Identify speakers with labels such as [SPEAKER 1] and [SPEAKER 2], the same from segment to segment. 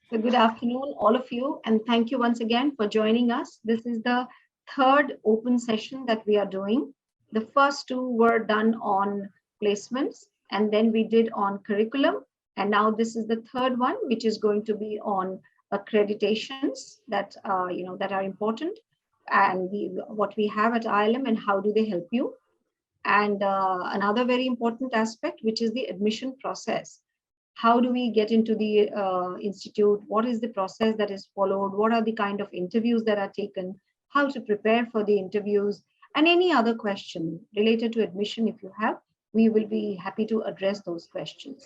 [SPEAKER 1] So good afternoon, all of you, and thank you once again for joining us. This is the third open session that we are doing. The first two were done on placements, and then we did on curriculum. And now this is the third one, which is going to be on accreditations that are important, and what we have at IILM and how do they help you. And another very important aspect, which is the admission process. How do we get into the institute? What is the process that is followed? What are the kind of interviews that are taken? How to prepare for the interviews? And any other question related to admission, if you have, we will be happy to address those questions.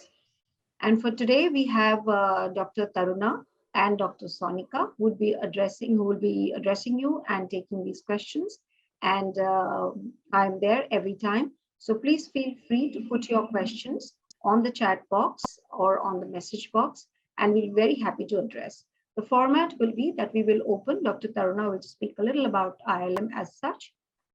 [SPEAKER 1] And for today, we have Dr. Taruna and Dr. Sonika who will be addressing you and taking these questions. And I'm there every time. So please feel free to put your questions on the chat box or on the message box, and we'll be very happy to address. The format will be that we will open. Dr. Taruna will speak a little about IILM as such,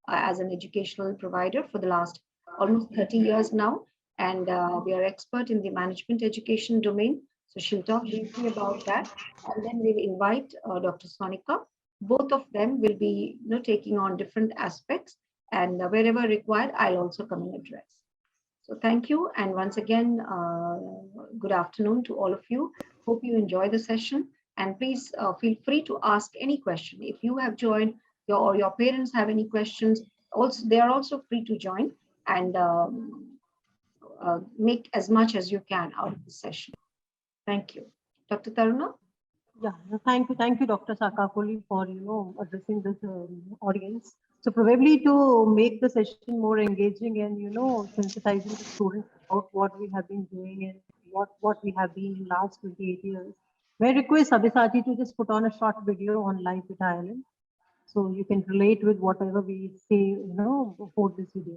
[SPEAKER 1] as an educational provider for the last almost 30 years now, and we are expert in the management education domain. So she'll talk briefly about that, and then we'll invite Dr. Sonika. Both of them will be taking on different aspects, and wherever required, I'll also come and address. So thank you, and once again, good afternoon to all of you. Hope you enjoy the session, and please feel free to ask any question. If you have joined, or your parents have any questions, also they are also free to join and make as much as you can out of the session. Thank you. Dr. Taruna?
[SPEAKER 2] Yeah, thank you, Dr. Sakakoli, for addressing this audience. So probably to make the session more engaging and sensitizing the students about what we have been doing and what we have been in last 28 years. May I request Sabisati to just put on a short video on life with IILM, so you can relate with whatever we say before this video.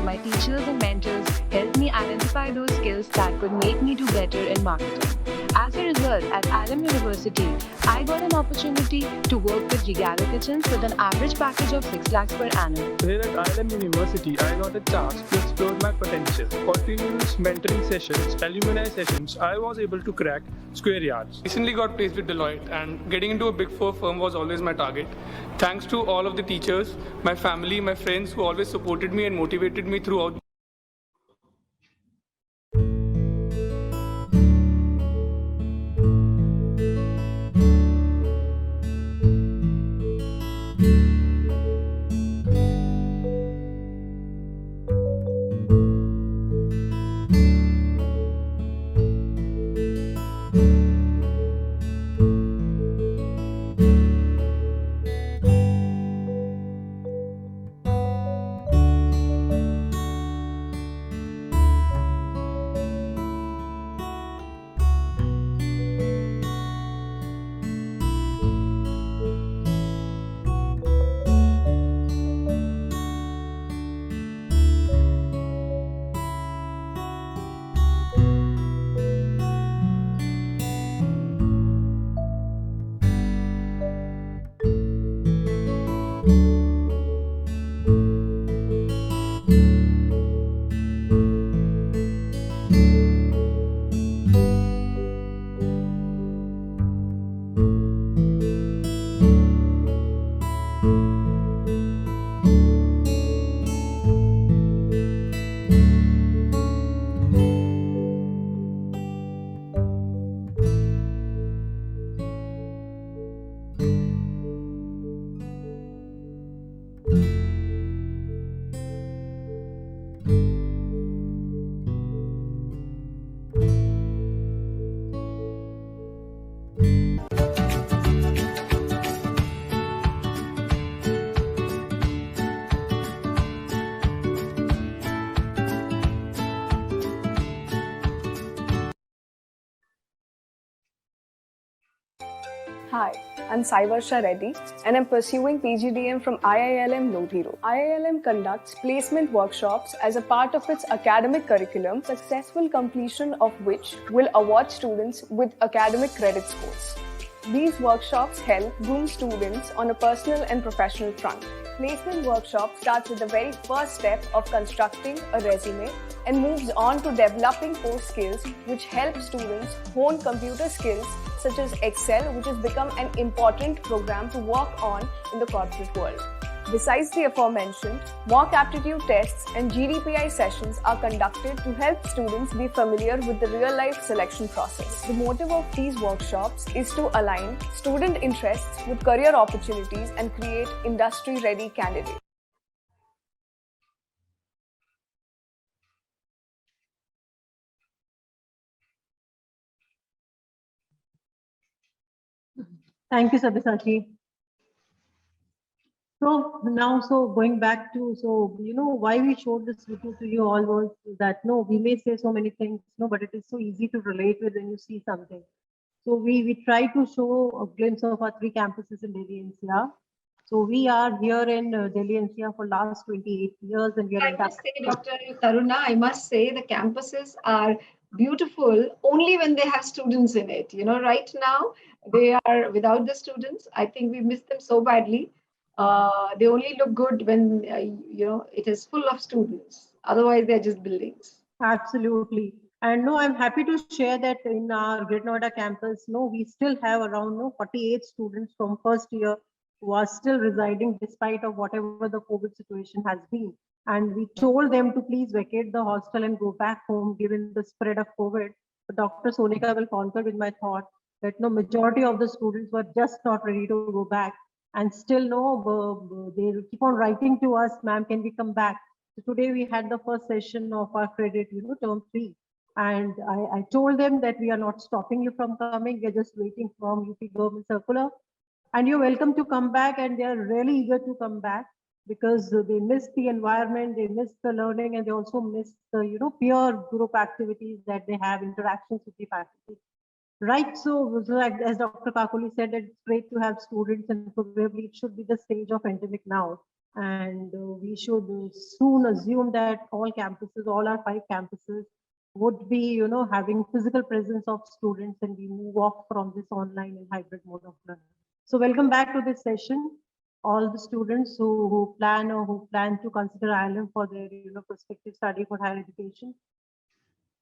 [SPEAKER 3] My teachers and mentors helped me identify those skills that could make me do better in marketing. As a result, at IILM University, I got an opportunity to work with Regalo Kitchens with an average package of 6 lakhs per annum.
[SPEAKER 4] Here at IILM University, I got a chance to explore my potential. Continuous mentoring sessions, alumni sessions, I was able to crack square yards. Recently got placed with Deloitte, and getting into a Big Four firm was always my target. Thanks to all of the teachers, my family, my friends who always supported me and motivated me throughout.
[SPEAKER 5] Hi, I'm Saivarsha Reddy and I'm pursuing PGDM from IILM Lodhi Road. IILM conducts placement workshops as a part of its academic curriculum, successful completion of which will award students with academic credit scores. These workshops help groom students on a personal and professional front. Placement workshop starts with the very first step of constructing a resume and moves on to developing core skills which help students hone computer skills such as Excel, which has become an important program to work on in the corporate world. Besides the aforementioned, mock aptitude tests and GDPI sessions are conducted to help students be familiar with the real-life selection process. The motive of these workshops is to align student interests with career opportunities and create industry-ready candidates.
[SPEAKER 2] Thank you, Sabyasachi. So now, going back to, why we showed this video to you all was that, no, we may say so many things, no, but it is so easy to relate with when you see something. So we try to show a glimpse of our 3 campuses in Delhi NCR. So we are here in Delhi NCR for last 28 years, and we are
[SPEAKER 1] I
[SPEAKER 2] in
[SPEAKER 1] must say, Dr. Taruna, I must say the campuses are beautiful only when they have students in it. You know, right now they are without the students. I think we miss them so badly. They only look good when it is full of students. Otherwise, they're just buildings.
[SPEAKER 2] Absolutely. And no, I'm happy to share that in our Great Noida campus, no, we still have around 48 students from first year who are still residing despite of whatever the COVID situation has been. And we told them to please vacate the hostel and go back home given the spread of COVID. But Dr. Sonika will concur with my thought that no, majority of the students were just not ready to go back. And still they keep on writing to us, ma'am, can we come back? So today we had the first session of our credit, term 3. And I told them that we are not stopping you from coming. We're just waiting from UP government circular. And you're welcome to come back. And they are really eager to come back because they miss the environment, they miss the learning, and they also miss the, peer group activities that they have, interactions with the faculty. Right. So as Dr. Kakuli said, it's great to have students, and probably it should be the stage of endemic now. And we should soon assume that all campuses, all our 5 campuses would be, having physical presence of students, and we move off from this online and hybrid mode of learning. So welcome back to this session. All the students who plan to consider IILM for their, prospective study for higher education.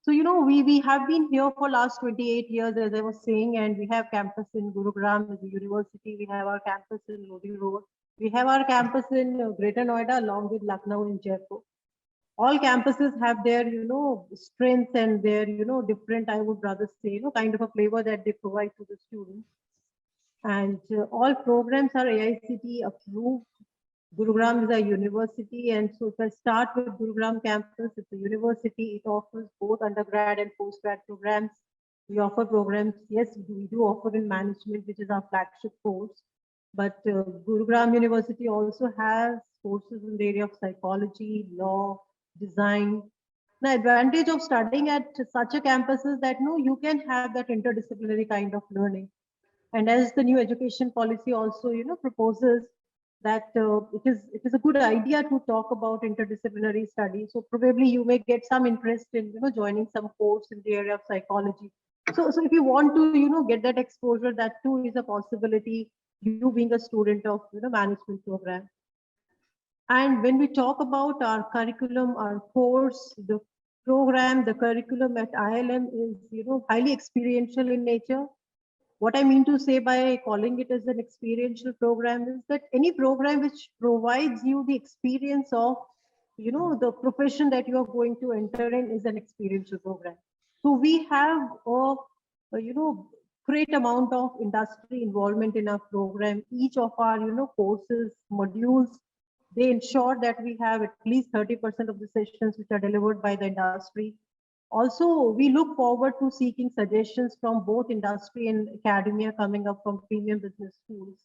[SPEAKER 2] So, we have been here for last 28 years, as I was saying, and we have campus in Gurugram as a university. We have our campus in Lodi Road. We have our campus in Greater Noida, along with Lucknow and Jaipur. All campuses have their, strengths and their, different, I would rather say, kind of a flavor that they provide to the students. And all programs are AICTE approved. Gurugram is a university, and so if I start with Gurugram campus, it's a university. It offers both undergrad and postgrad programs. We offer programs, yes, we do offer in management, which is our flagship course. But Gurugram University also has courses in the area of psychology, law, design. The advantage of studying at such a campus is that you can have that interdisciplinary kind of learning. And as the new education policy also, proposes that it is a good idea to talk about interdisciplinary studies. So probably you may get some interest in, joining some course in the area of psychology. So if you want to, get that exposure, that too is a possibility. You being a student of, management program. And when we talk about our curriculum, our course, the program, the curriculum at IILM is, highly experiential in nature. What I mean to say by calling it as an experiential program is that any program which provides you the experience of, the profession that you are going to enter in is an experiential program. So we have great amount of industry involvement in our program. Each of our, courses, modules, they ensure that we have at least 30% of the sessions which are delivered by the industry. Also, we look forward to seeking suggestions from both industry and academia coming up from premium business schools.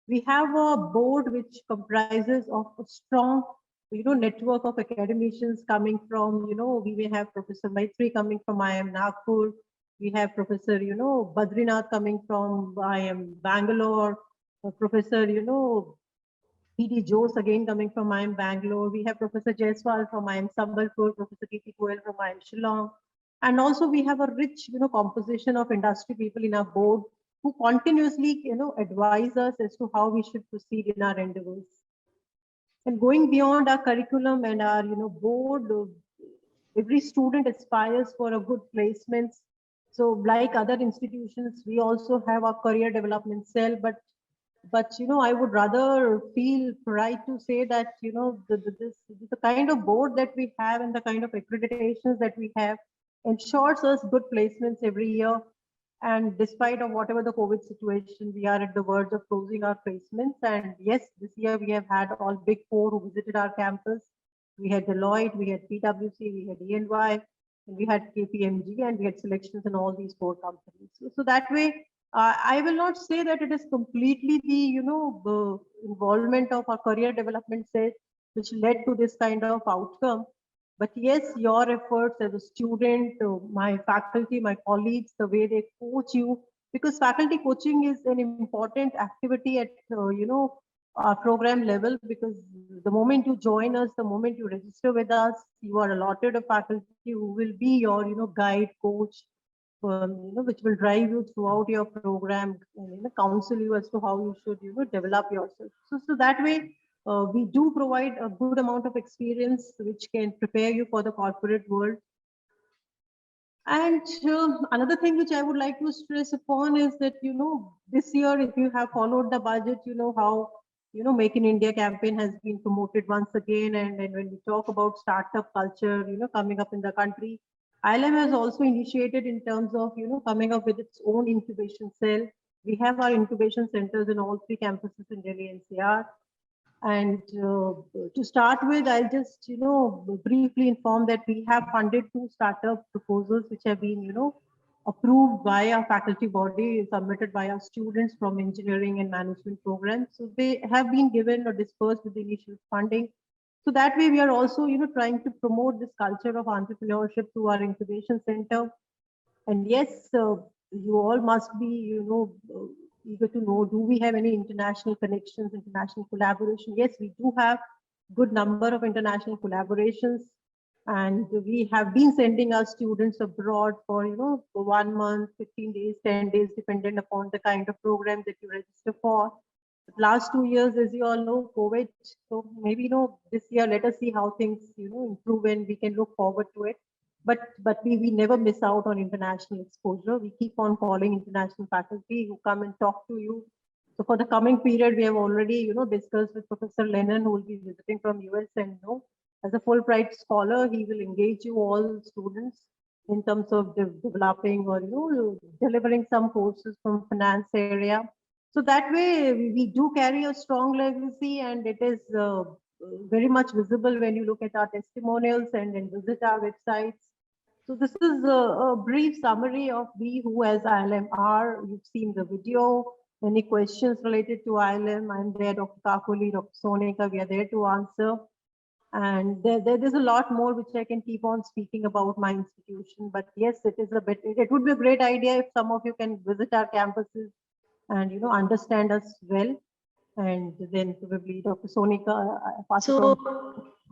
[SPEAKER 2] We have a board which comprises of a strong, network of academicians coming from, we may have Professor Maitri coming from IIM Nagpur. We have Professor, Badrinath coming from IIM Bangalore, Professor, P.D. Jose again coming from IIM Bangalore. We have Professor Jaiswal from IIM Sambalpur, Professor K.P. Goel from IIM Shillong. And also we have a rich, composition of industry people in our board who continuously, advise us as to how we should proceed in our endeavors. And going beyond our curriculum and our, board, every student aspires for a good placements. So like other institutions, we also have our career development cell, but I would rather feel pride to say that, the kind of board that we have and the kind of accreditations that we have ensures us good placements every year. And despite of whatever the COVID situation, we are at the verge of closing our placements. And yes, this year we have had all big four who visited our campus. We had Deloitte, we had PwC, we had EY, and we had KPMG, and we had selections in all these four companies. So that way, I will not say that it is completely the involvement of our career development set which led to this kind of outcome. But yes, your efforts as a student, my faculty, my colleagues, the way they coach you, because faculty coaching is an important activity at our program level, because the moment you join us, the moment you register with us, you are allotted a faculty who will be your guide, coach, which will drive you throughout your program and counsel you as to how you should develop yourself. So that way, we do provide a good amount of experience which can prepare you for the corporate world. And another thing which I would like to stress upon is that this year, if you have followed the budget, how Make in India campaign has been promoted once again, and when we talk about startup culture coming up in the country, IILM has also initiated in terms of coming up with its own incubation cell. We have our incubation centers in all three campuses in Delhi NCR. And to start with, I'll just briefly inform that we have funded 2 startup proposals which have been approved by our faculty body, submitted by our students from engineering and management programs. So they have been given or dispersed with the initial funding. So that way we are also trying to promote this culture of entrepreneurship through our incubation center. And yes, you all must be eager to know, do we have any international connections, international collaboration? Yes, we do have good number of international collaborations, and we have been sending our students abroad for for 1 month, 15 days, 10 days, dependent upon the kind of program that you register for. The last 2 years, as you all know, COVID. So maybe this year, let us see how things improve, and we can look forward to it. But we never miss out on international exposure. We keep on calling international faculty who come and talk to you. So for the coming period, we have already discussed with Professor Lennon, who will be visiting from US, and as a Fulbright scholar, he will engage you all students in terms of developing or delivering some courses from finance area. So that way we do carry a strong legacy, and it is very much visible when you look at our testimonials and visit our websites. So this is a brief summary of we who as IILM are. You've seen the video. Any questions related to IILM? I'm there, Dr. Kakuli, Dr. Sonika, we are there to answer. And there's a lot more which I can keep on speaking about my institution. But yes, it would be a great idea if some of you can visit our campuses and understand us well. And then probably Dr. Sonika.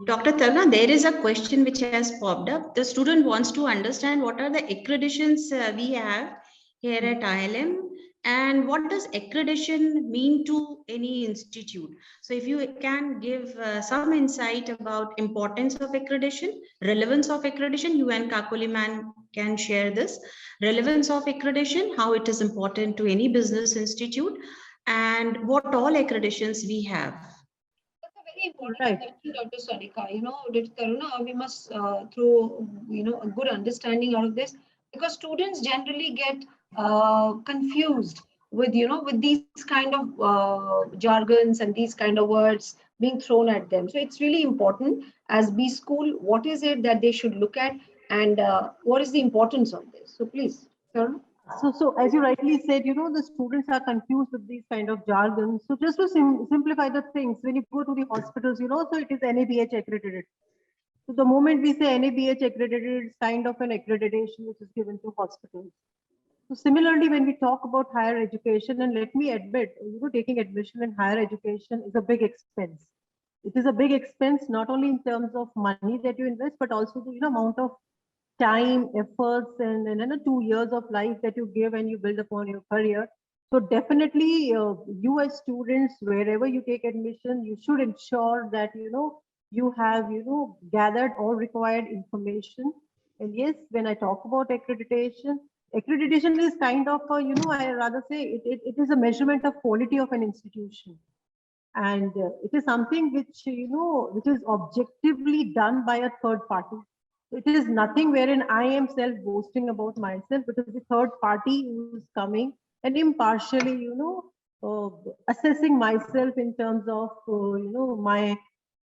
[SPEAKER 6] Dr. Taruna, there is a question which has popped up. The student wants to understand what are the accreditations we have here at IILM, and what does accreditation mean to any institute? So if you can give some insight about importance of accreditation, relevance of accreditation, you and Kakuli man can share this. Relevance of accreditation, how it is important to any business institute, and what all accreditations we have.
[SPEAKER 1] Very important question, Dr. Sarika. Dr. Taruna, we must throw a good understanding out of this, because students generally get confused with with these kind of jargons and these kind of words being thrown at them. So it's really important as B school, what is it that they should look at, and what is the importance of this? So please, Taruna.
[SPEAKER 2] So as you rightly said, the students are confused with these kind of jargons. So just to simplify the things, when you go to the hospitals, so it is NABH accredited. So the moment we say NABH accredited, it's kind of an accreditation which is given to hospitals. So similarly, when we talk about higher education, and let me admit, taking admission in higher education is a big expense. It is a big expense, not only in terms of money that you invest, but also the amount of time, efforts, and 2 years of life that you give and you build upon your career. So definitely, you as students, wherever you take admission, you should ensure that you have gathered all required information. And yes, when I talk about accreditation is kind of I rather say it is a measurement of quality of an institution, and it is something which is objectively done by a third party. It is nothing wherein I am self boasting about myself, but it is the third party who is coming and impartially assessing myself in terms of my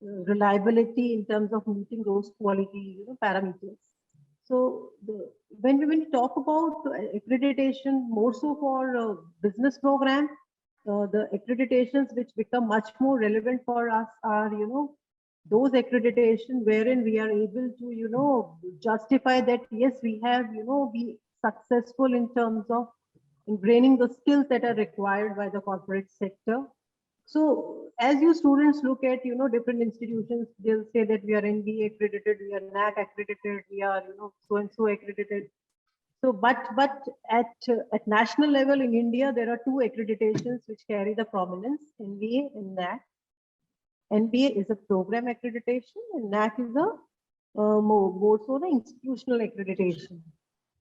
[SPEAKER 2] reliability in terms of meeting those quality parameters. So when we talk about accreditation, more so for business program, the accreditations which become much more relevant for us are, those accreditation wherein we are able to, justify that, yes, we have, been successful in terms of ingraining the skills that are required by the corporate sector. So as you students look at, different institutions, they'll say that we are NBA accredited, we are NAC accredited, we are, so and so accredited. So, but at national level in India, there are two accreditations which carry the prominence: NBA and NAC. NBA is a program accreditation, and NAC is a more so the institutional accreditation,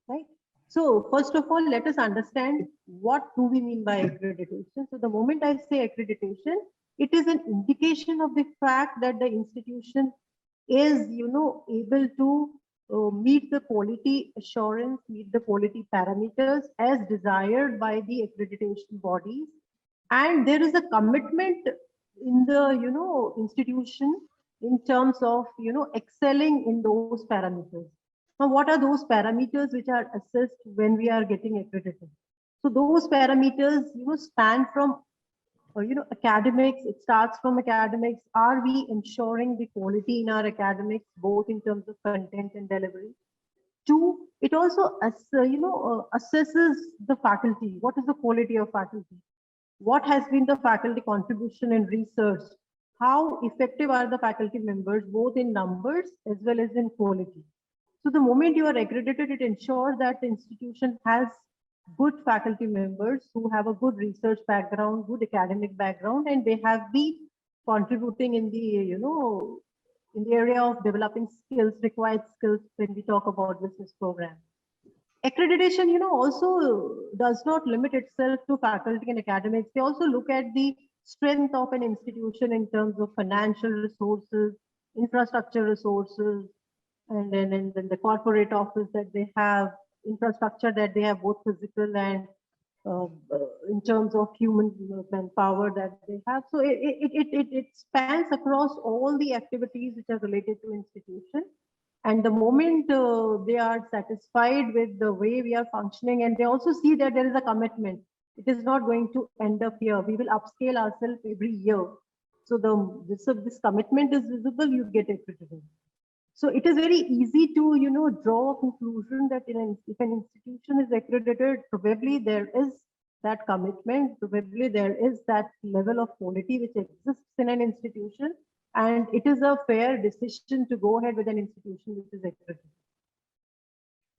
[SPEAKER 2] right? So, first of all, let us understand what do we mean by accreditation. So, the moment I say accreditation, it is an indication of the fact that the institution is, able to meet the quality assurance, meet the quality parameters as desired by the accreditation bodies, and there is a commitment in the institution in terms of excelling in those parameters. Now, what are those parameters which are assessed when we are getting accredited? So those parameters span from academics. It starts from academics. Are we ensuring the quality in our academics, both in terms of content and delivery? Two, it also assesses the faculty. What is the quality of faculty? What has been the faculty contribution in research? How effective are the faculty members, both in numbers as well as in quality? So the moment you are accredited, it ensures that the institution has good faculty members who have a good research background, good academic background, and they have been contributing in the, in the area of developing skills, required skills when we talk about business program. Accreditation, also does not limit itself to faculty and academics. They also look at the strength of an institution in terms of financial resources, infrastructure resources, and then the corporate office that they have, infrastructure that they have, both physical and in terms of human manpower that they have. So it spans across all the activities which are related to institution. And the moment they are satisfied with the way we are functioning, and they also see that there is a commitment, it is not going to end up here. We will upscale ourselves every year. So this commitment is visible, you get accredited. So it is very easy to, draw a conclusion that if an institution is accredited, probably there is that commitment, probably there is that level of quality which exists in an institution, and it is a fair decision to go ahead with an institution which is accredited.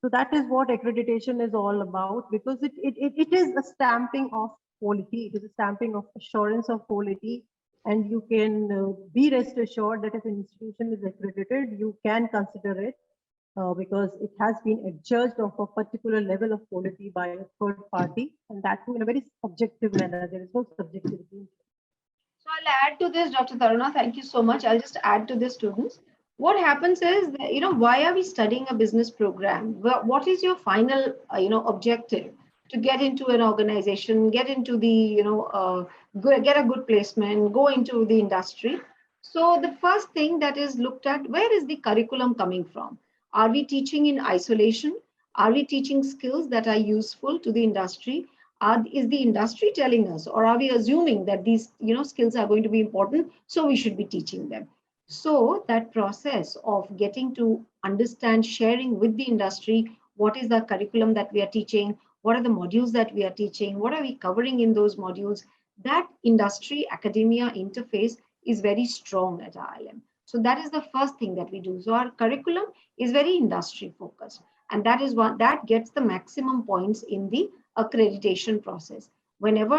[SPEAKER 2] So that is what accreditation is all about, because it is a stamping of quality, it is a stamping of assurance of quality. And you can be rest assured that if an institution is accredited, you can consider it because it has been adjudged of a particular level of quality by a third party, and that too in a very subjective manner. There is no subjectivity.
[SPEAKER 1] So I'll add to this, Dr. Taruna. Thank you so much. I'll just add to this, students. What happens is, that, why are we studying a business program? What is your final, objective? To get into an organization, get into the, get a good placement, go into the industry. So the first thing that is looked at, where is the curriculum coming from? Are we teaching in isolation? Are we teaching skills that are useful to the industry? Is the industry telling us, or are we assuming that these, skills are going to be important, so we should be teaching them? So that process of getting to understand, sharing with the industry, what is the curriculum that we are teaching, what are the modules that we are teaching, what are we covering in those modules. That industry academia interface is very strong at IILM. So that is the first thing that we do. So our curriculum is very industry focused, and that is what that gets the maximum points in the accreditation process. Whenever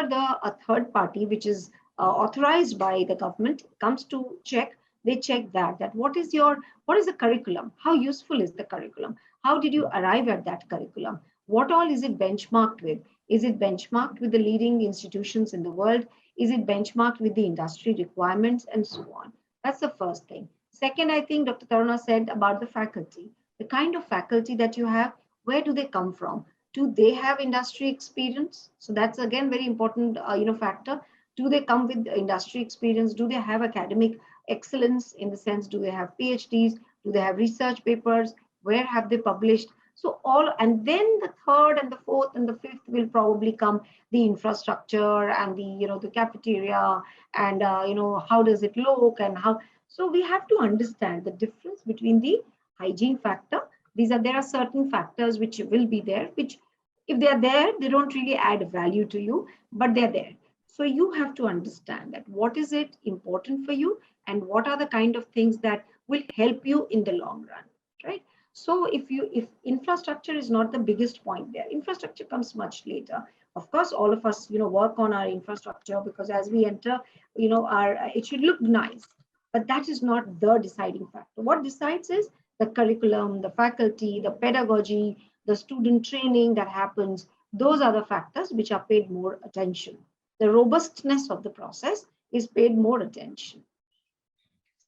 [SPEAKER 1] a third party, which is authorized by the government, comes to check, they check that what is the curriculum, how useful is the curriculum, how did you arrive at that curriculum, what all is it benchmarked with, is it benchmarked with the leading institutions in the world, is it benchmarked with the industry requirements, and so on. That's the first thing. Second, I think Dr. Taruna said about the faculty, the kind of faculty that you have, where do they come from, do they have industry experience? So that's again very important factor. Do they come with industry experience? Do they have academic excellence, in the sense, do they have PhDs, do they have research papers, where have they published? So all, and then the third and the fourth and the fifth will probably come the infrastructure and the cafeteria, and how does it look, and how. So we have to understand the difference between the hygiene factor. There are certain factors which will be there, which if they are there, they don't really add value to you, but they're there. So you have to understand that what is it important for you, and what are the kind of things that will help you in the long run, right? So if infrastructure is not the biggest point there, infrastructure comes much later. Of course, all of us work on our infrastructure, because as we enter, it should look nice, but that is not the deciding factor. What decides is the curriculum, the faculty, the pedagogy, the student training that happens. Those are the factors which are paid more attention. The robustness of the process is paid more attention.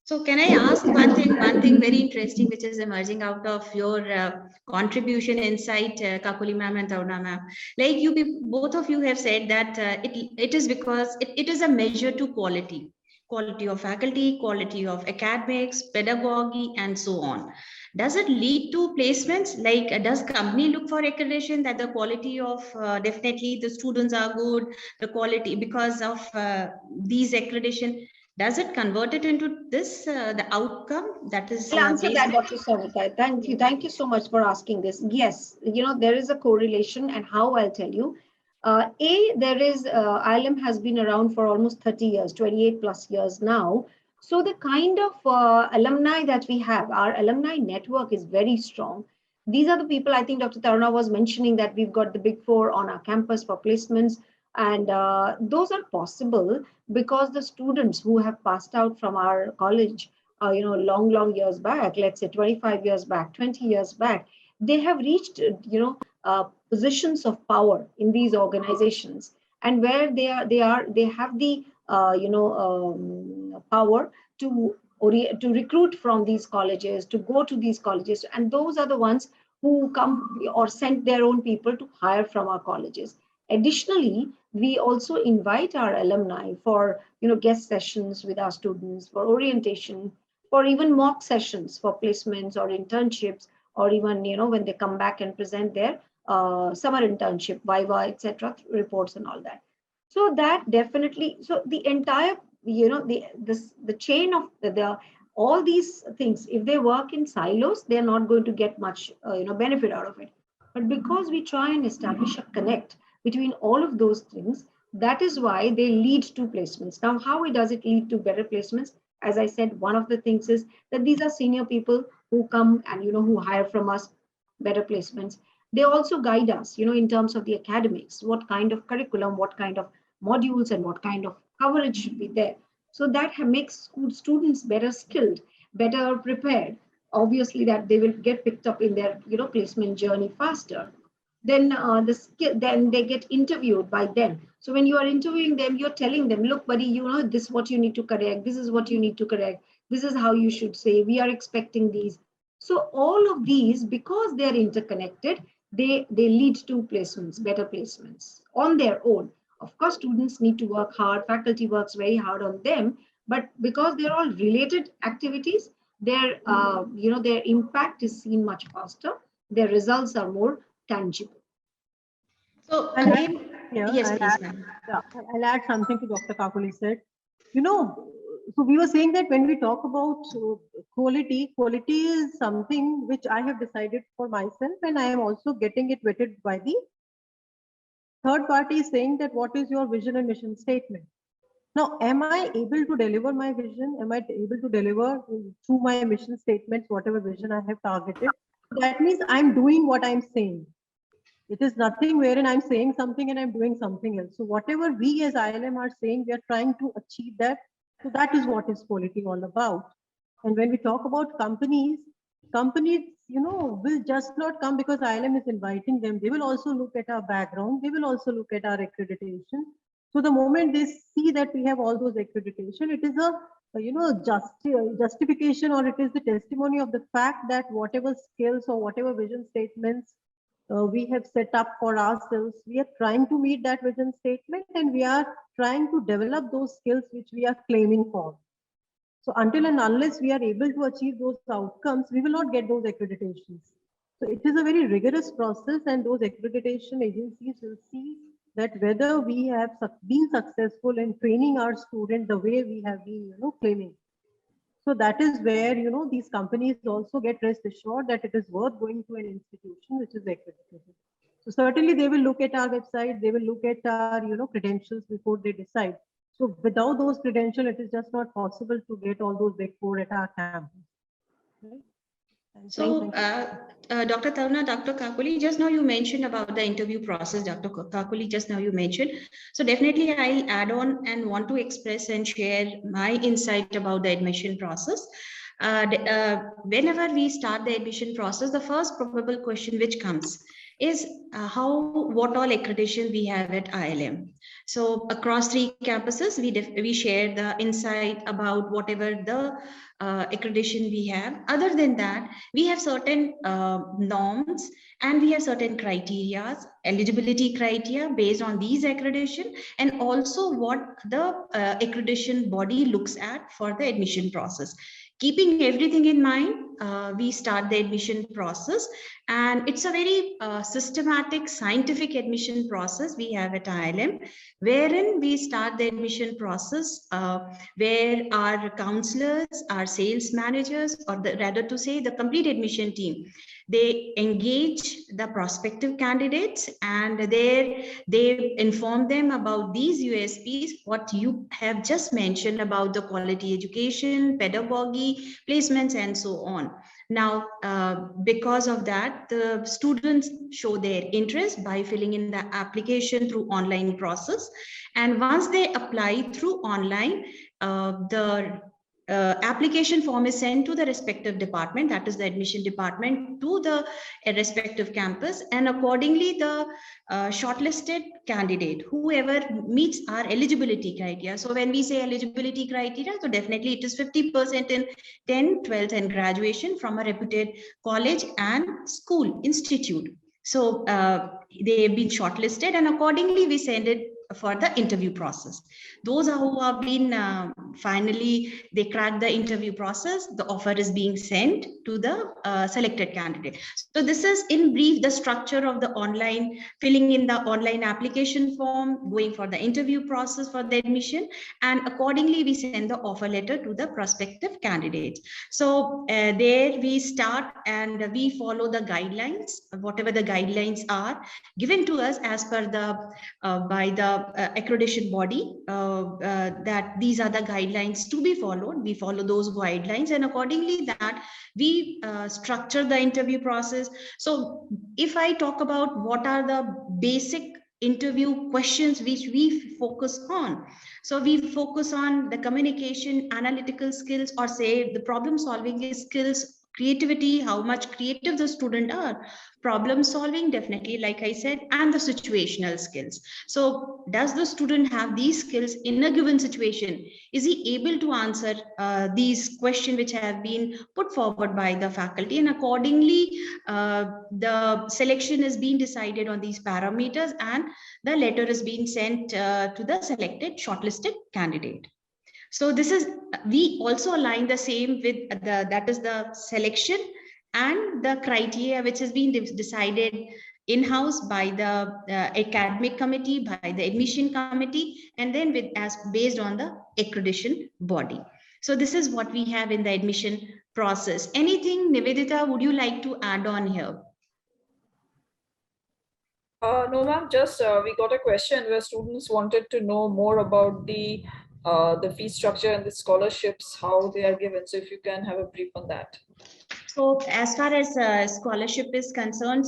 [SPEAKER 6] So can I ask one thing very interesting, which is emerging out of your contribution inside Kakuli ma'am and Taruna ma'am. Like both of you have said that it is because it is a measure to quality of faculty, quality of academics, pedagogy, and so on. Does it lead to placements? Like, does company look for accreditation that the quality of definitely the students are good, the quality because of these accreditation? Does it convert it into this, the outcome that is
[SPEAKER 1] I'll answer that,
[SPEAKER 6] placement?
[SPEAKER 1] Dr. Savita. Thank you. Thank you so much for asking this. Yes, there is a correlation, and how I'll tell you. There is, IILM has been around for almost 30 years, 28 plus years now. So the kind of alumni that we have, our alumni network is very strong. These are the people, I think Dr. Taruna was mentioning that we've got the big four on our campus for placements. And those are possible because the students who have passed out from our college, long years back, let's say 25 years back, 20 years back, they have reached, positions of power in these organizations, and where they have the, power to recruit from these colleges, to go to these colleges, and those are the ones who come or send their own people to hire from our colleges. Additionally, we also invite our alumni for guest sessions with our students, for orientation, for even mock sessions for placements or internships, or even when they come back and present their summer internship, viva, etc., reports and all that. So that definitely, so the entire the chain of all these things, if they work in silos, they're not going to get much benefit out of it. But because we try and establish a connect between all of those things, that is why they lead to placements. Now, how does it lead to better placements? As I said, one of the things is that these are senior people who come and who hire from us, better placements. They also guide us, in terms of the academics, what kind of curriculum, what kind of modules, and what kind of coverage should be there. So that makes students better skilled, better prepared. Obviously, that they will get picked up in their placement journey faster. Then then they get interviewed by them. So when you are interviewing them, you're telling them, look, buddy, this is what you need to correct. This is what you need to correct. This is how you should say. We are expecting these. So all of these, because they are interconnected, they lead to placements, better placements on their own. Of course, students need to work hard. Faculty works very hard on them, but because they're all related activities, their their impact is seen much faster. Their results are more tangible.
[SPEAKER 6] So
[SPEAKER 2] I'll
[SPEAKER 6] again, yes, please, ma'am.
[SPEAKER 2] I'll add something to Dr. Kakuli said. So we were saying that when we talk about quality is something which I have decided for myself, and I am also getting it vetted by the Third party is saying that what is your vision and mission statement? Now, am I able to deliver my vision? Am I able to deliver through my mission statements, whatever vision I have targeted? That means I'm doing what I'm saying. It is nothing wherein I'm saying something and I'm doing something else. So whatever we as IILM are saying, we are trying to achieve that. So that is what is quality all about. And when we talk about companies, will just not come because IILM is inviting them. They will also look at our background. They will also look at our accreditation. So the moment they see that we have all those accreditation, it is justification, or it is the testimony of the fact that whatever skills or whatever vision statements we have set up for ourselves, we are trying to meet that vision statement, and we are trying to develop those skills which we are claiming for. So until and unless we are able to achieve those outcomes, we will not get those accreditations. So it is a very rigorous process, and those accreditation agencies will see that whether we have been successful in training our student the way we have been, claiming. So that is where, these companies also get rest assured that it is worth going to an institution which is accredited. So certainly they will look at our website, they will look at our, credentials before they decide. So without those credentials, it is just not possible to get all those Big Four at our campus. Right?
[SPEAKER 6] So, Dr. Taruna, Dr. Kakuli, just now you mentioned about the interview process, Dr. Kakuli, just now you mentioned. So definitely I'll add on and want to express and share my insight about the admission process. Whenever we start the admission process, the first probable question which comes is what all accreditation we have at IILM. So across 3 campuses, we share the insight about whatever the accreditation we have. Other than that, we have certain norms and we have certain criteria, eligibility criteria based on these accreditation, and also what the accreditation body looks at for the admission process. Keeping everything in mind, we start the admission process, and it's a very systematic scientific admission process we have at IILM, wherein we start the admission process where our counselors, our sales managers, or rather to say the complete admission team, they engage the prospective candidates, and they inform them about these USPs, what you have just mentioned about the quality education, pedagogy, placements, and so on. Now, because of that, the students show their interest by filling in the application through online process. And once they apply through online, the application form is sent to the respective department, that is the admission department, to the respective campus, and accordingly the shortlisted candidate, whoever meets our eligibility criteria. So when we say eligibility criteria, so definitely it is 50% in 10th, 12th and graduation from a reputed college and school institute. So they have been shortlisted, and accordingly we send it for the interview process. Those who have been finally they crack the interview process, the offer is being sent to the selected candidate. So this is in brief the structure of the online, filling in the online application form, going for the interview process for the admission, and accordingly we send the offer letter to the prospective candidates. So there we start, and we follow the guidelines, whatever the guidelines are given to us as per the by the accreditation body, that these are the guidelines to be followed. We follow those guidelines, and accordingly that we structure the interview process. So if I talk about what are the basic interview questions which we focus on, so we focus on the communication, analytical skills, or say the problem solving skills, creativity, how much creative the student are, problem solving, definitely, like I said, and the situational skills. So does the student have these skills in a given situation? Is he able to answer these questions which have been put forward by the faculty? And accordingly, the selection is being decided on these parameters, and the letter is being sent to the selected shortlisted candidate. So this is, we also align the same with that is the selection and the criteria which has been decided in-house by the academic committee, by the admission committee, and then based on the accreditation body. So this is what we have in the admission process. Anything, Nivedita, would you like to add on here?
[SPEAKER 7] No, ma'am, just we got a question where students wanted to know more about the fee structure and the scholarships, how they are given. So if you can have a brief on that.
[SPEAKER 6] So as far as scholarship is concerned,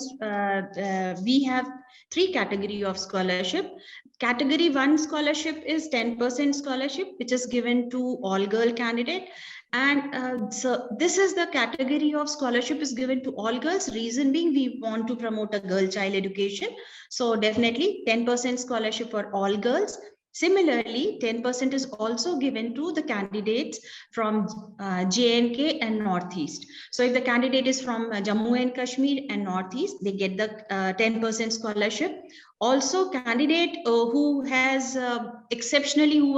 [SPEAKER 6] we have three category of scholarship. Category 1 scholarship is 10% scholarship, which is given to all girl candidate. And so this is the category of scholarship is given to all girls. Reason being, we want to promote a girl child education. So definitely 10% scholarship for all girls. Similarly, 10% is also given to the candidates from JNK and Northeast. So if the candidate is from Jammu and Kashmir and Northeast, they get the 10% scholarship. Also, candidate who was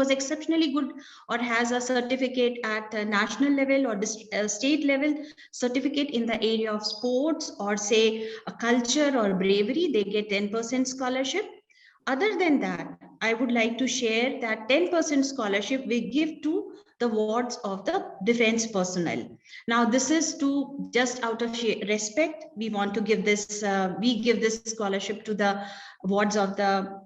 [SPEAKER 6] exceptionally good or has a certificate at national level or state level, certificate in the area of sports or say a culture or bravery, they get 10% scholarship. Other than that, I would like to share that 10% scholarship we give to the wards of the defense personnel. Now, this is to just out of respect, we want to give this, we give this scholarship to the wards of the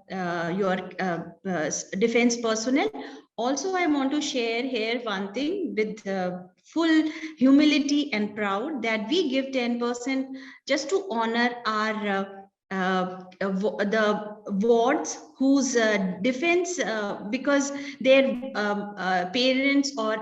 [SPEAKER 6] defense personnel. Also, I want to share here one thing with full humility and proud that we give 10% just to honor our the wards whose defense because their parents or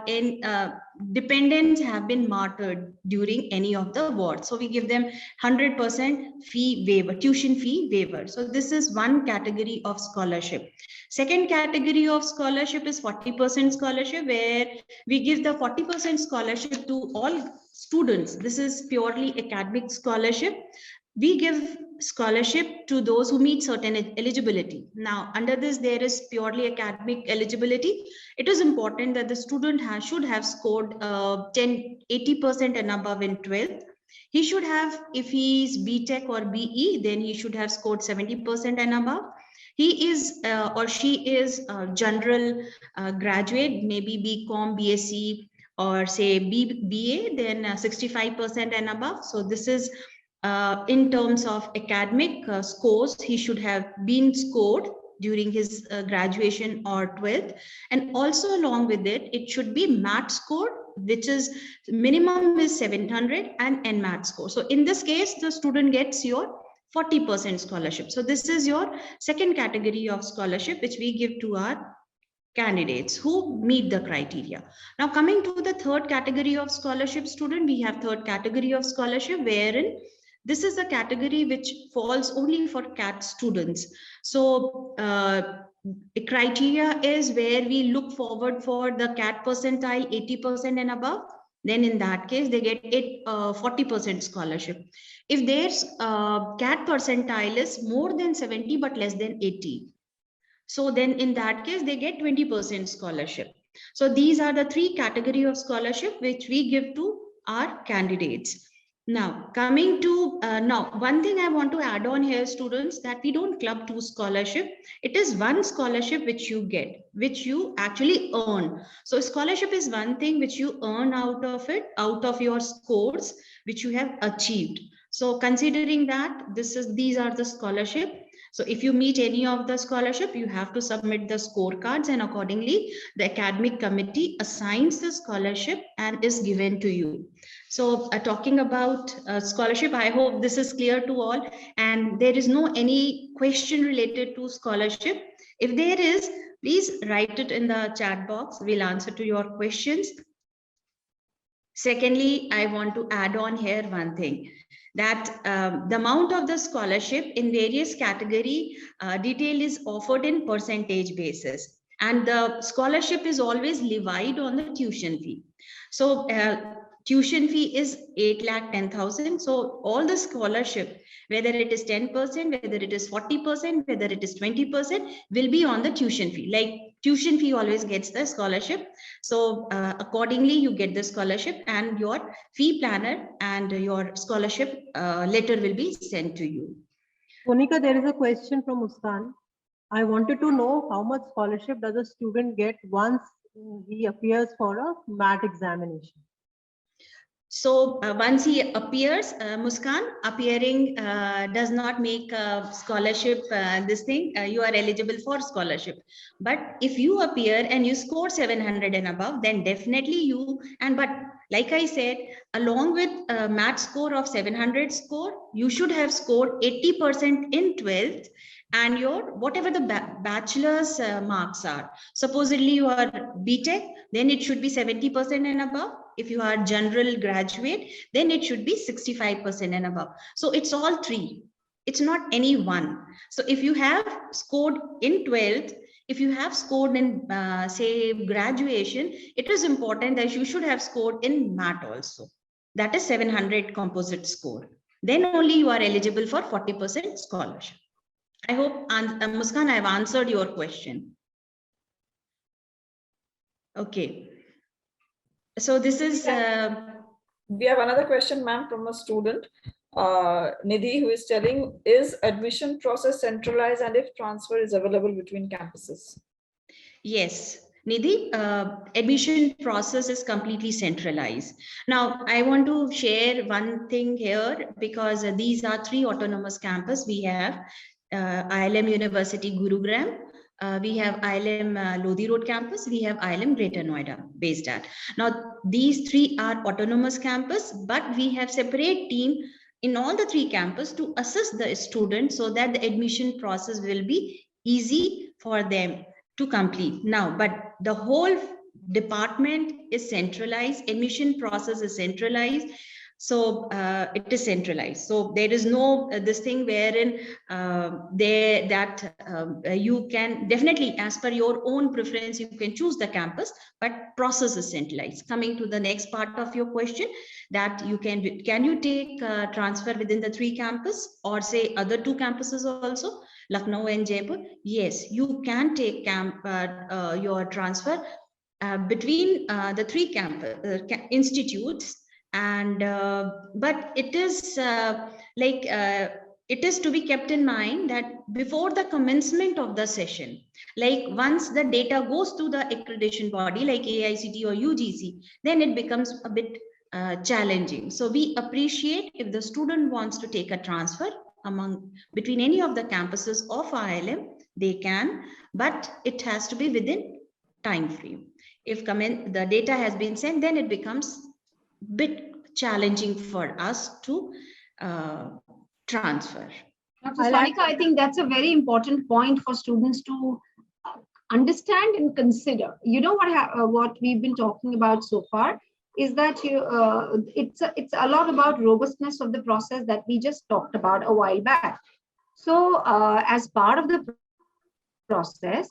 [SPEAKER 6] dependents have been martyred during any of the wards. So we give them 100% fee waiver, tuition fee waiver. So this is one category of scholarship. Second category of scholarship is 40% scholarship, where we give the 40% scholarship to all students. This is purely academic scholarship. We give scholarship to those who meet certain eligibility. Now, under this, there is purely academic eligibility. It is important that the student should have scored 80% and above in 12th. He should have, if he is BTech or BE, then he should have scored 70% and above. He is or she is a general graduate, maybe BCom, BSc, or say BA, then 65% and above. So this is in terms of academic scores, he should have been scored during his graduation or 12th. And also along with it, it should be MAT score, which is minimum is 700 and NMAT score. So in this case, the student gets your 40% scholarship. So this is your second category of scholarship, which we give to our candidates who meet the criteria. Now coming to the third category of scholarship student, we have third category of scholarship wherein this is a category which falls only for CAT students. So the criteria is where we look forward for the CAT percentile 80% and above. Then in that case, they get 40% scholarship. If their CAT percentile is more than 70 but less than 80, so then in that case, they get 20% scholarship. So these are the three categories of scholarship which we give to our candidates. Now, coming to, now, one thing I want to add on here, students, that we don't club to scholarship. It is one scholarship which you get, which you actually earn. So scholarship is one thing which you earn out of it, out of your scores, which you have achieved. So considering that, these are the scholarship. So if you meet any of the scholarship, you have to submit the scorecards, and accordingly, the academic committee assigns the scholarship and is given to you. So talking about scholarship, I hope this is clear to all, and there is no any question related to scholarship. If there is, please write it in the chat box. We'll answer to your questions. Secondly, I want to add on here one thing, that the amount of the scholarship in various category detail is offered in percentage basis, and the scholarship is always levied on the tuition fee. So tuition fee is 8,10,000. So all the scholarship, whether it is 10%, whether it is 40%, whether it is 20%, will be on the tuition fee. Like tuition fee always gets the scholarship. So accordingly, you get the scholarship, and your fee planner and your scholarship letter will be sent to you.
[SPEAKER 2] Monica, there is a question from Muskan. I wanted to know how much scholarship does a student get once he appears for a MAT examination?
[SPEAKER 6] So once he appears, Muskan, appearing does not make a scholarship this thing. You are eligible for scholarship. But if you appear and you score 700 and above, then definitely you, but like I said, along with math score of 700 score, you should have scored 80% in 12th, and your whatever the bachelor's marks are. Supposedly you are BTech, then it should be 70% and above. If you are general graduate, then it should be 65% and above. So it's all three. It's not any one. So if you have scored in 12th, if you have scored in say graduation, it is important that you should have scored in math also. That is 700 composite score. Then only you are eligible for 40% scholarship. I hope, Muskan, I've answered your question. Okay. So this is...
[SPEAKER 7] we have another question, ma'am, from a student, Nidhi, who is telling, is admission process centralized, and if transfer is available between campuses?
[SPEAKER 6] Yes, Nidhi, admission process is completely centralized. Now, I want to share one thing here, because these are 3 autonomous campuses. We have IILM University Gurugram, we have IILM Lodi Road campus, we have IILM Greater Noida based at. Now, these 3 are autonomous campus, but we have separate team in all the 3 campus to assist the students so that the admission process will be easy for them to complete. Now, but the whole department is centralized, admission process is centralized. So it is centralized. So there is no this thing wherein you can definitely, as per your own preference, you can choose the campus, but process is centralized. Coming to the next part of your question, that you can you take transfer within the 3 campus or say other 2 campuses also, Lucknow and Jaipur? Yes, you can take your transfer between the 3 campus institutes. And but it is it is to be kept in mind that before the commencement of the session, like once the data goes to the accreditation body like AICT or UGC, then it becomes a bit challenging. So we appreciate if the student wants to take a transfer between any of the campuses of IILM, they can, but it has to be within time frame. If the data has been sent, then it becomes bit challenging for us to transfer.
[SPEAKER 1] Dr. Sonika, I think that's a very important point for students to understand and consider. You know what we've been talking about so far is that it's a lot about robustness of the process that we just talked about a while back. So as part of the process,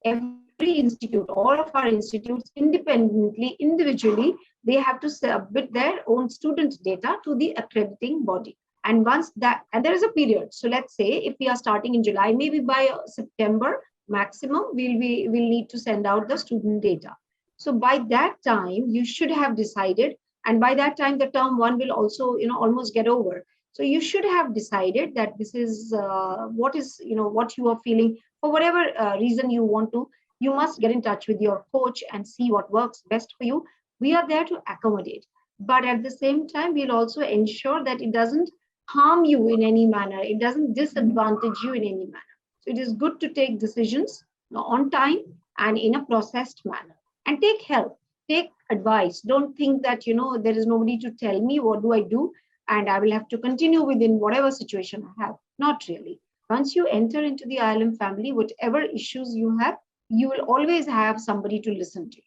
[SPEAKER 1] every institute, all of our institutes independently, individually, they have to submit their own student data to the accrediting body. And once that, and there is a period. So let's say if we are starting in July, maybe by September maximum, we'll need to send out the student data. So by that time, you should have decided, and by that time, the term 1 will also, almost get over. So you should have decided that this is what you are feeling. For whatever reason you want to, you must get in touch with your coach and see what works best for you. We are there to accommodate. But at the same time, we'll also ensure that it doesn't harm you in any manner. It doesn't disadvantage you in any manner. So it is good to take decisions on time and in a processed manner. And take help, take advice. Don't think that, there is nobody to tell me what do I do, and I will have to continue within whatever situation I have. Not really. Once you enter into the IILM family, whatever issues you have, you will always have somebody to listen to you.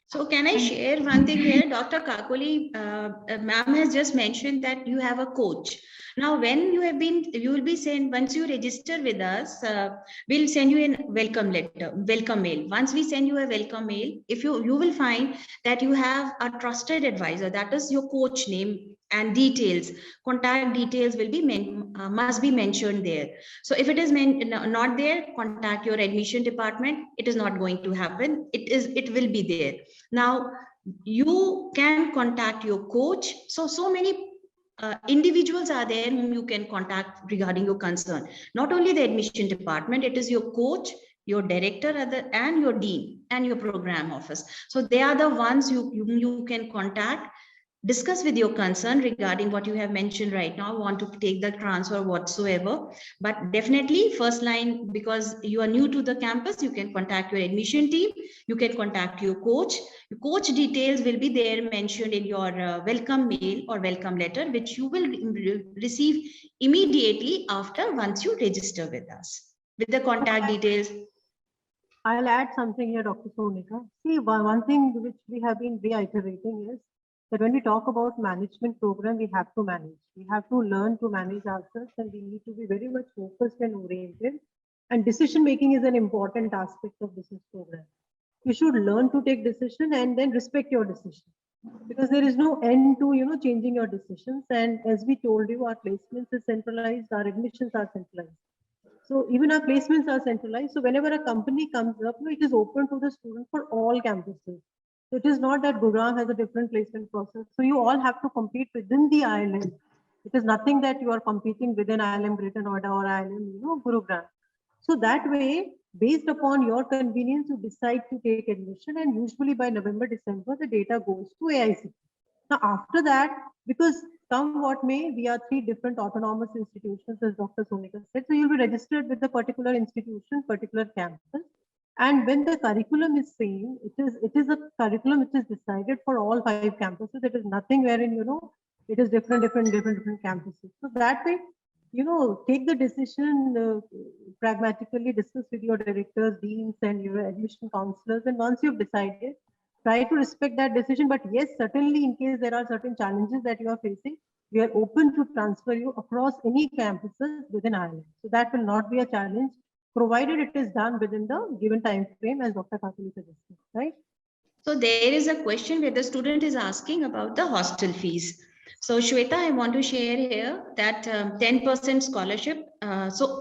[SPEAKER 6] So can I share one thing here? Dr. Kakoli, ma'am has just mentioned that you have a coach. Now, when you will be sent, once you register with us, we'll send you a welcome mail. Once we send you a welcome mail, if you will find that you have a trusted advisor, that is your coach name and details, contact details will be must be mentioned there. So if it is not there, contact your admission department. It is not going to happen. It will be there. Now you can contact your coach. So many individuals are there whom you can contact regarding your concern. Not only the admission department, it is your coach, your director, and your dean and your program office. So they are the ones you can contact discuss with your concern regarding what you have mentioned right now, want to take the transfer whatsoever. But definitely first line, because you are new to the campus, you can contact your admission team, you can contact your coach. Your coach details will be there mentioned in your welcome mail or welcome letter, which you will receive immediately after once you register with us, with the contact details.
[SPEAKER 2] I'll add something here, Dr. Sonika. See, one thing which we have been reiterating is that when we talk about management program, we have to manage. We have to learn to manage ourselves, and we need to be very much focused and oriented. And decision making is an important aspect of business program. You should learn to take decision and then respect your decision, because there is no end to changing your decisions. And as we told you, our placements is centralized, our admissions are centralized. So even our placements are centralized. So whenever a company comes up, it is open to the student for all campuses. So it is not that Gurugram has a different placement process. So you all have to compete within the IILM. It is nothing that you are competing within IILM Greater Noida or IILM, Gurugram. So that way, based upon your convenience, you decide to take admission, and usually by November, December, the data goes to AIC. Now, after that, because come what may, we are 3 different autonomous institutions, as Dr. Sonika said. So you'll be registered with the particular institution, particular campus. And when the curriculum is same, it is a curriculum which is decided for all 5 campuses. It is nothing wherein, it is different campuses. So that way, take the decision pragmatically, discuss with your directors, deans, and your admission counselors. And once you've decided, try to respect that decision. But yes, certainly in case there are certain challenges that you are facing, we are open to transfer you across any campuses within Ireland. So that will not be a challenge, provided it is done within the given time frame, as Dr. Kakuli suggested, right?
[SPEAKER 6] So there is a question where the student is asking about the hostel fees. So Shweta, I want to share here that 10% scholarship. So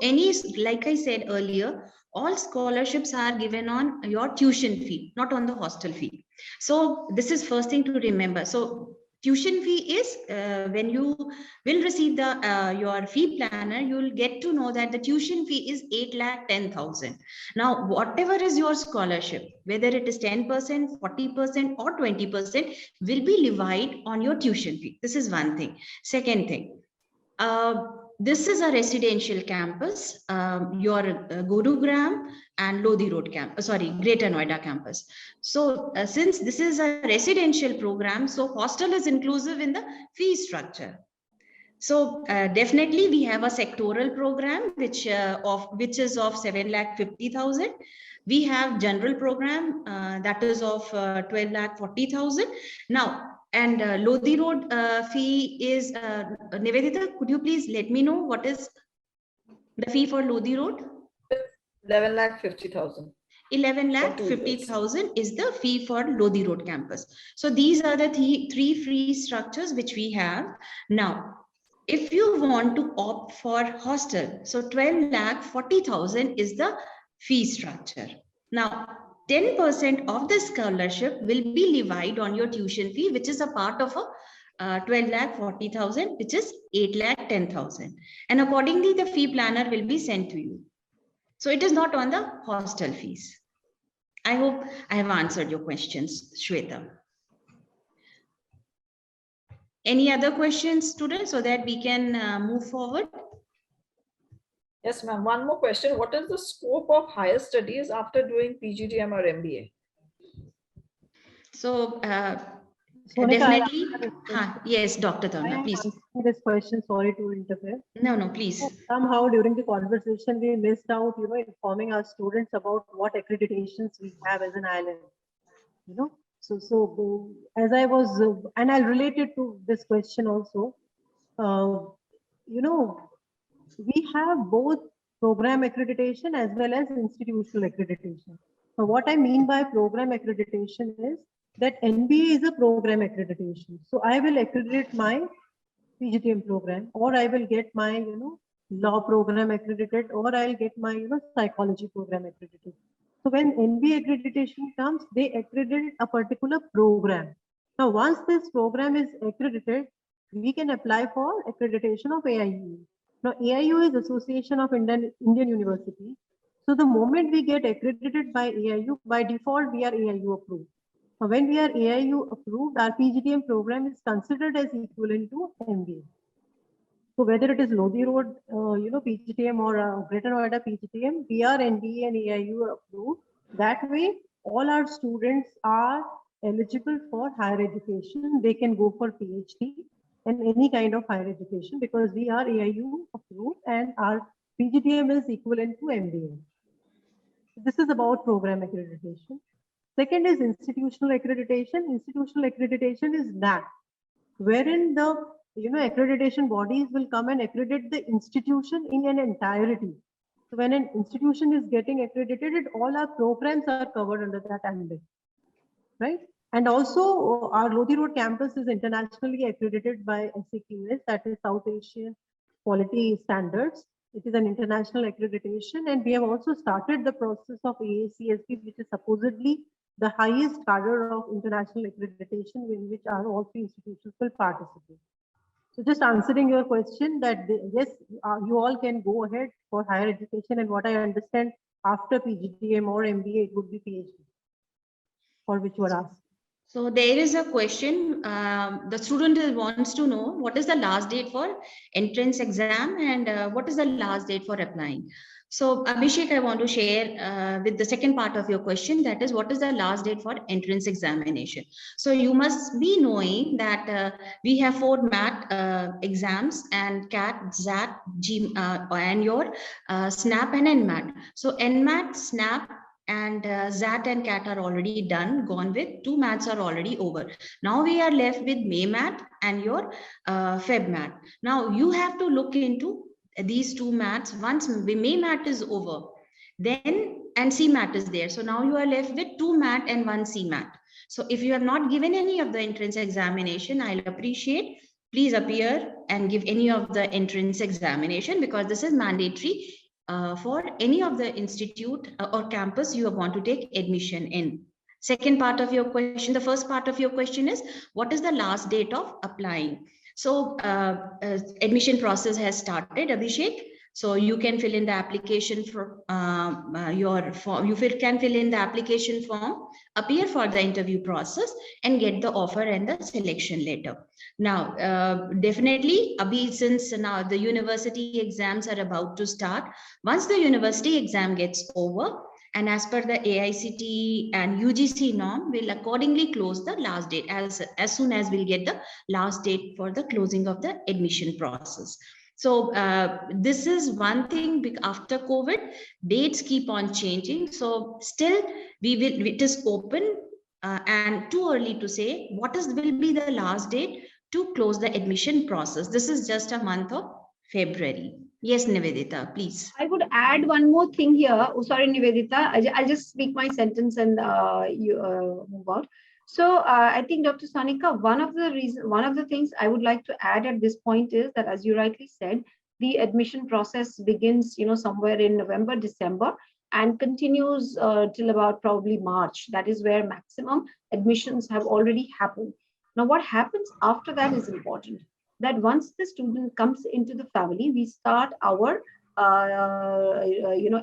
[SPEAKER 6] like I said earlier, all scholarships are given on your tuition fee, not on the hostel fee. So this is first thing to remember. So tuition fee is when you will receive the your fee planner, you will get to know that the tuition fee is 8,10,000. Now, whatever is your scholarship, whether it is 10%, 40%, or 20%, will be levied on your tuition fee. This is one thing. Second thing, this is a residential campus, your Gurugram and Lodhi Road campus, Greater Noida campus. So since this is a residential program, so hostel is inclusive in the fee structure. So definitely we have a sectoral program which is of 7,50,000. We have general program that is of 12,40,000. Now, and Lodhi Road fee is, Nivedita, could you please let me know what is the fee for Lodhi Road?
[SPEAKER 7] 11,50,000.
[SPEAKER 6] 11,50,000 is the fee for Lodhi Road campus. So these are the three fee structures which we have. Now, if you want to opt for hostel, so 12,40,000 is the fee structure. Now, 10% of the scholarship will be levied on your tuition fee, which is a part of a 12,40,000, which is 8,10,000. And accordingly, the fee planner will be sent to you. So it is not on the hostel fees. I hope I have answered your questions, Shweta. Any other questions, students, so that we can move forward?
[SPEAKER 7] Yes, ma'am. One more question. What is the scope of higher studies after doing PGDM or MBA?
[SPEAKER 6] So
[SPEAKER 2] Sonika,
[SPEAKER 6] definitely, yes, Dr. Tarna, please.
[SPEAKER 2] This question, sorry to interfere.
[SPEAKER 6] No, please.
[SPEAKER 2] Somehow during the conversation, we missed out, informing our students about what accreditations we have as an island. So as I was, and I'll relate it to this question also. We have both program accreditation as well as institutional accreditation. So what I mean by program accreditation is that NBA is a program accreditation. So I will accredit my PGDM program, or I will get my, law program accredited, or I'll get my, psychology program accredited. So when NBA accreditation comes, they accredit a particular program. Now, once this program is accredited, we can apply for accreditation of AIU. Now, AIU is Association of Indian Universities. So the moment we get accredited by AIU, by default, we are AIU approved. When we are AIU approved, our PGDM program is considered as equivalent to MBA. So whether it is Lodi Road, PGTM or Greater Noida PGTM, we are NBA and AIU approved. That way, all our students are eligible for higher education. They can go for PhD and any kind of higher education because we are AIU approved and our PGTM is equivalent to MBA. This is about program accreditation. Second is institutional accreditation. Institutional accreditation is NAC, wherein the accreditation bodies will come and accredit the institution in an entirety. So when an institution is getting accredited, all our programs are covered under that ambit, right? And also our Lodi Road campus is internationally accredited by SAQS, that is South Asian Quality Standards. It is an international accreditation, and we have also started the process of AACSB, which is supposedly the highest cadre of international accreditation in which our all three institutions will participate. So just answering your question that yes, you all can go ahead for higher education, and what I understand after PGDM or MBA, it would be PhD, for which you are asked.
[SPEAKER 6] So there is a question, the student wants to know what is the last date for entrance exam and what is the last date for applying. So Abhishek, I want to share with the second part of your question, that is what is the last date for entrance examination. So you must be knowing that we have 4 math exams and CAT, ZAT, and your SNAP and NMAT. So NMAT, SNAP, and ZAT and CAT are already done, gone with. 2 maths are already over. Now we are left with MAMAT and your FEBMAT. Now you have to look into these 2 maths. Once MAMAT is over, then and CMAT is there. So now you are left with 2 math and 1 CMAT. So if you have not given any of the entrance examination, I'll appreciate, please appear and give any of the entrance examination, because this is mandatory for any of the institute or campus you want to take admission in. Second part of your question, the first part of your question is, what is the last date of applying? So admission process has started, Abhishek. So you can fill in the application for your form. You can fill in the application form, appear for the interview process, and get the offer and the selection letter. Now, definitely, Abhi, since now the university exams are about to start, once the university exam gets over, and as per the AICTE and UGC norm, will accordingly close the last date as soon as we'll get the last date for the closing of the admission process. So this is one thing. After COVID, dates keep on changing. So still, it is open and too early to say what will be the last date to close the admission process. This is just a month of February. Yes, Nivedita, please.
[SPEAKER 1] I would add one more thing here. Oh, sorry, Nivedita. I'll just speak my sentence and you move on. So I think, Dr. Sonika, one of the things I would like to add at this point is that, as you rightly said, the admission process begins, somewhere in November, December, and continues till about probably March. That is where maximum admissions have already happened. Now, what happens after that is important. That once the student comes into the family, we start our,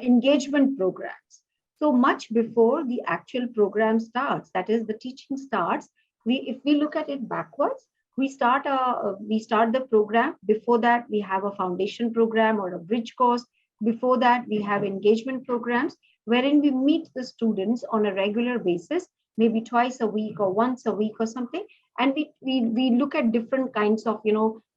[SPEAKER 1] engagement programs. So much before the actual program starts, that is the teaching starts, if we look at it backwards, we start the program. Before that, we have a foundation program or a bridge course. Before that, we have engagement programs wherein we meet the students on a regular basis, maybe twice a week or once a week or something. And we look at different kinds of,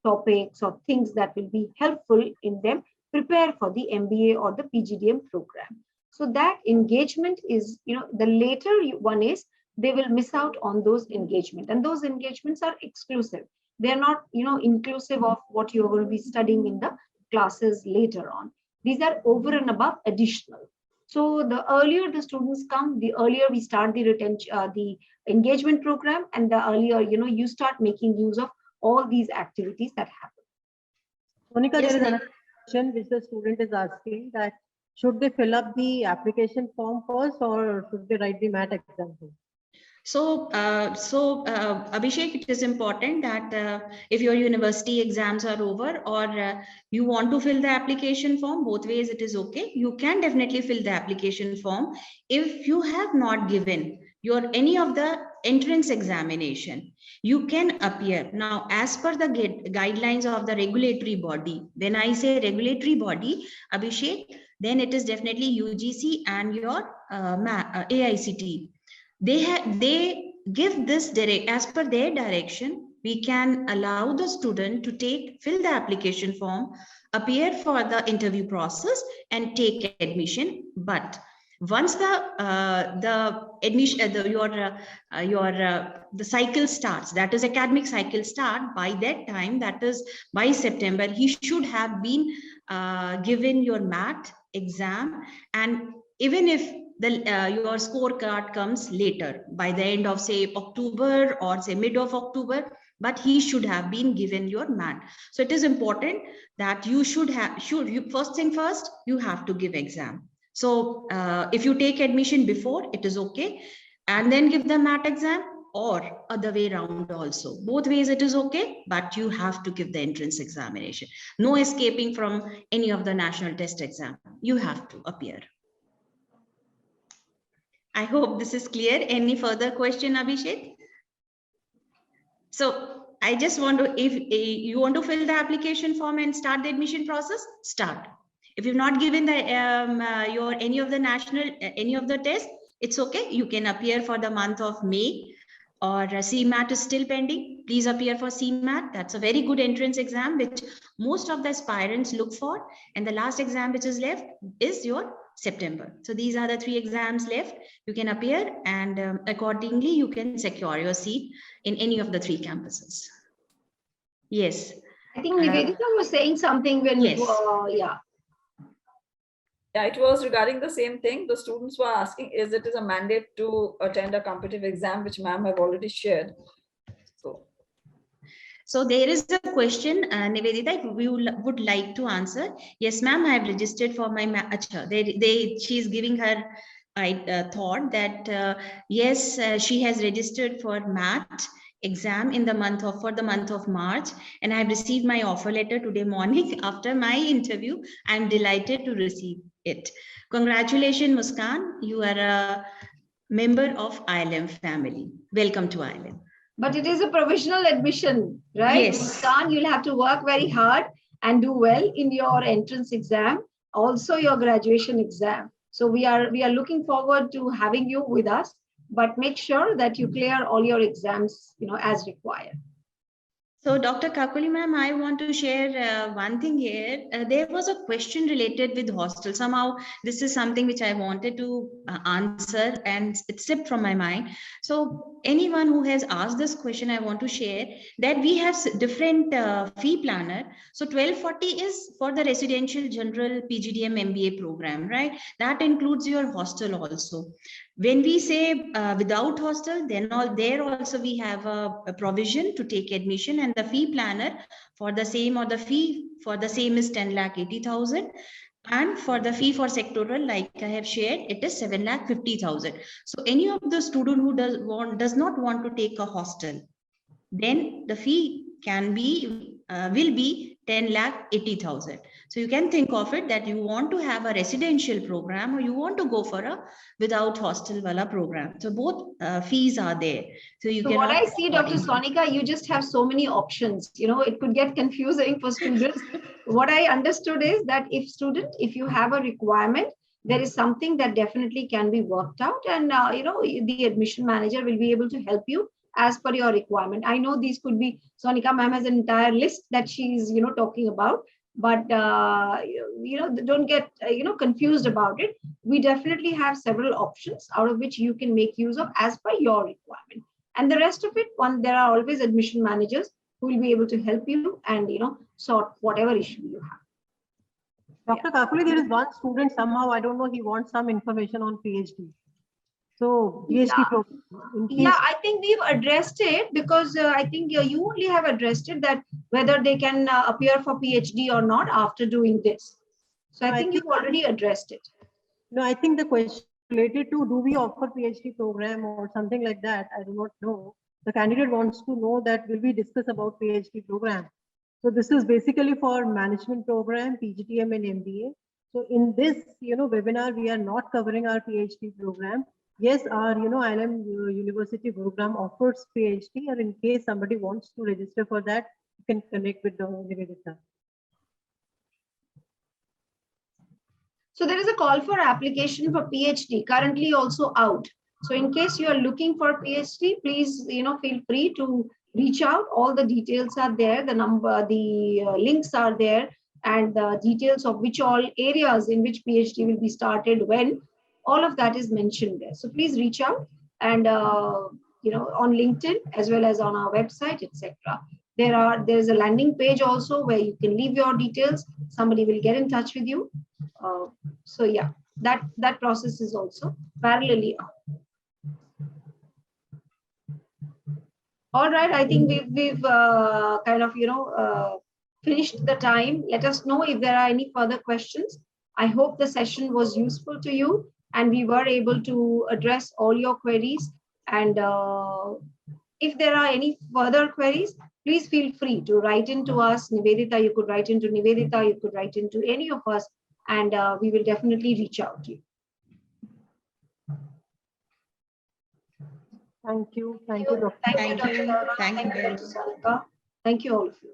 [SPEAKER 1] topics or things that will be helpful in them prepare for the MBA or the PGDM program. So that engagement is, the later one is, they will miss out on those engagement, and those engagements are exclusive. They're not, inclusive of what you're going to be studying in the classes later on. These are over and above additional. So the earlier the students come, the earlier we start the engagement program, and the earlier, you start making use of all these activities that happen.
[SPEAKER 2] Monica, yes, there is another question which the student is asking, that should they fill up the application form first or should they write the math exam?
[SPEAKER 6] So, Abhishek, it is important that if your university exams are over or you want to fill the application form, both ways it is okay. You can definitely fill the application form. If you have not given any of the entrance examination, you can appear. Now, as per the guidelines of the regulatory body, when I say regulatory body, Abhishek, then it is definitely UGC and your AICT. They give this as per their direction. We can allow the student to fill the application form, appear for the interview process, and take admission. But once the admission, the cycle starts, that is academic cycle start, by that time, that is by September, he should have been given your math exam. And even if your scorecard comes later, by the end of say October or say mid of October, but he should have been given your math. So it is important that you first thing first, you have to give exam. So if you take admission before, it is okay, and then give the math exam, or other way around also. Both ways it is okay, but you have to give the entrance examination. No escaping from any of the national test exam. You have to appear. I hope this is clear. Any further question, Abhishek? So I just want to, if you want to fill the application form and start the admission process, start. If you've not given the any of the tests, it's okay. You can appear for the month of May, or CMAT is still pending. Please appear for CMAT. That's a very good entrance exam, which most of the aspirants look for. And the last exam which is left is your September. So these are the 3 exams left. You can appear, and accordingly, you can secure your seat in any of the 3 campuses. Yes.
[SPEAKER 1] I think Nivedita was saying something when,
[SPEAKER 6] yes.
[SPEAKER 1] Yeah.
[SPEAKER 7] Yeah, it was regarding the same thing. The students were asking, is it a mandate to attend a competitive exam, which ma'am have already shared.
[SPEAKER 6] So there is a question, Nivedita, we would like to answer. Yes, ma'am, I have registered for my she is giving her thought that yes, she has registered for math exam in the month of March, and I have received my offer letter today morning. After my interview, I am delighted to receive it. Congratulations, Muskan. You are a member of IILM family. Welcome to IILM.
[SPEAKER 1] But it is a provisional admission, right?
[SPEAKER 6] Yes.
[SPEAKER 1] Muskan, you'll have to work very hard and do well in your entrance exam, also your graduation exam. So we are looking forward to having you with us, but make sure that you clear all your exams, as required.
[SPEAKER 6] So Dr. Kakuli ma'am, I want to share one thing here. There was a question related with hostel. Somehow this is something which I wanted to answer, and it slipped from my mind. So anyone who has asked this question, I want to share that we have different fee planner. So 1240 is for the residential general PGDM MBA program, right? That includes your hostel also. When we say without hostel, then there also we have a provision to take admission, and the fee planner for the same, or the fee for the same, is 10,80,000. And for the fee for sectoral, like I have shared, it is 7,50,000. So any of the student who does not want to take a hostel, then the fee will be 10,80,000. So you can think of it that you want to have a residential program, or you want to go for a without hostel wala program. So both fees are there. So
[SPEAKER 1] what I see, Dr. Sonika, you just have so many options. It could get confusing for students. What I understood is that if you have a requirement, there is something that definitely can be worked out, and the admission manager will be able to help you as per your requirement. I know these could be, Sonika ma'am has an entire list that she's talking about, but don't get confused about it. We definitely have several options out of which you can make use of as per your requirement, and the rest of it, there are always admission managers who will be able to help you and sort whatever issue you have.
[SPEAKER 2] Dr. Kakuli, there is one student, somehow I don't know, he wants some information on PhD. So PhD program.
[SPEAKER 1] Yeah, I think we've addressed it, because I think you only have addressed it, that whether they can appear for PhD or not after doing this. So I think you've already addressed it.
[SPEAKER 2] No, I think the question related to, do we offer PhD program or something like that? I do not know. The candidate wants to know that will we discuss about PhD program. So this is basically for management program, PGDM and MBA. So in this webinar, we are not covering our PhD program. Yes, our IIM university program offers PhD, or in case somebody wants to register for that, you can connect with the Nivedita.
[SPEAKER 1] So there is a call for application for PhD currently also out. So in case you are looking for PhD, please feel free to reach out. All the details are there. The number, the links are there, and the details of which all areas in which PhD will be started when. All of that is mentioned there. So please reach out, and on LinkedIn as well as on our website, etc. There's a landing page also where you can leave your details. Somebody will get in touch with you. So yeah, that process is also parallelly on. All right, I think we've kind of finished the time. Let us know if there are any further questions. I hope the session was useful to you and we were able to address all your queries. And if there are any further queries, please feel free to write into us. Nivedita, you could write into Nivedita, you could write into any of us, and we will definitely reach out to you.
[SPEAKER 2] Thank you. Thank you, Dr.
[SPEAKER 1] Thank you, Dr.
[SPEAKER 6] Thank you.
[SPEAKER 1] Dr. Salika. Thank you, all of you.